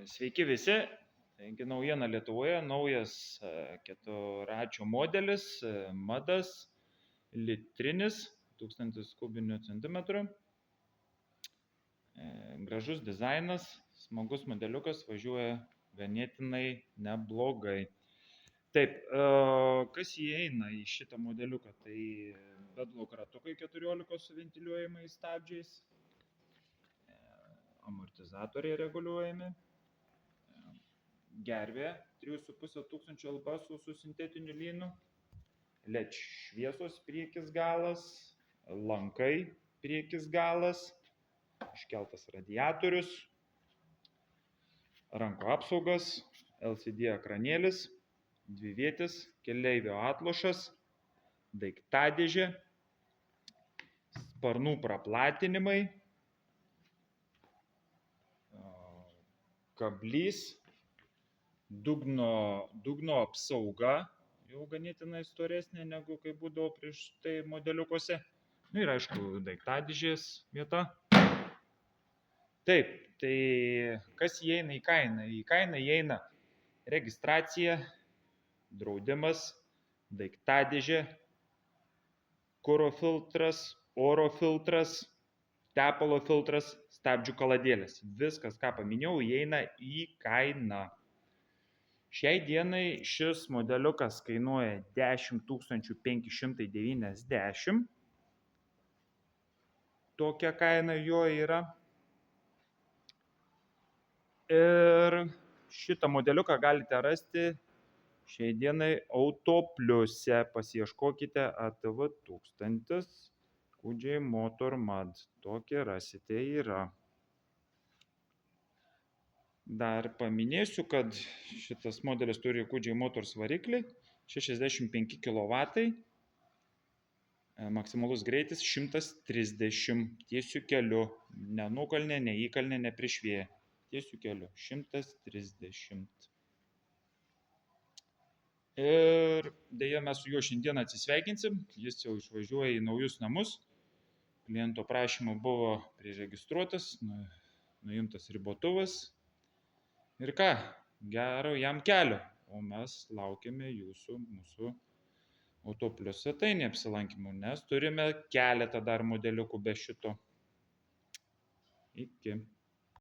Sveiki visi. Taigi naujiena Lietuvoje, naujas keturračio modelis, madas, litrinis, 1000 kubinių centimetrų. Gražus dizainas, smagus modeliukas, važiuoja ganėtinai neblogai. Taip, kas įeina į šitą modeliuką? Tai bedlock ratukai 14 su ventiliuojamais stabdžiais, amortizatoriai reguliuojami, gervė 3,5 tūkstančio LBS su sintetiniu lynu, LED šviesos priekis galas, lankai priekis galas, iškeltas radiatorius, rankų apsaugas, LCD ekranėlis, dvivietis, keleivio atlošas, daiktadėžė, sparnų praplatinimai, kablys, dugno apsauga, jau ganėtinai storesnė negu kai būdavo prieš tai modeliukuose. Ir aišku, daiktadėžės vieta. Taip, tai kas įeina į kainą? Į kainą įeina registracija, draudimas, daiktadėžė, kuro filtras, oro filtras, tepalo filtras, stabdžių kaladėlės. Viskas, ką paminėjau, įeina į kainą. Šiai dienai šis modeliukas kainuoja 10 590. Tokia kaina jo yra. Ir šitą modeliuką galite rasti šiai dienai Autopliuse. Pasiieškokite ATV 1000 Kudžiai Motor Mad. Tokį rasite yra. Dar paminėsiu, kad šitas modelis turi Kudžiai Motors variklį, 65 kW, maksimalus greitis 130 tiesiu keliu, ne nukalne, ne įkalne, ne prieš vėją, tiesiu keliu 130. Ir dėja mes su juo šiandien atsisveikinsim, jis jau išvažiuoja į naujus namus, kliento prašymu buvo priregistruotas, nuimtas ribotuvas. Ir ką, gero jam kelio, o mes laukiame mūsų Autoplius svetainėje apsilankymų, nes turime keletą dar modeliukų be šito. Iki.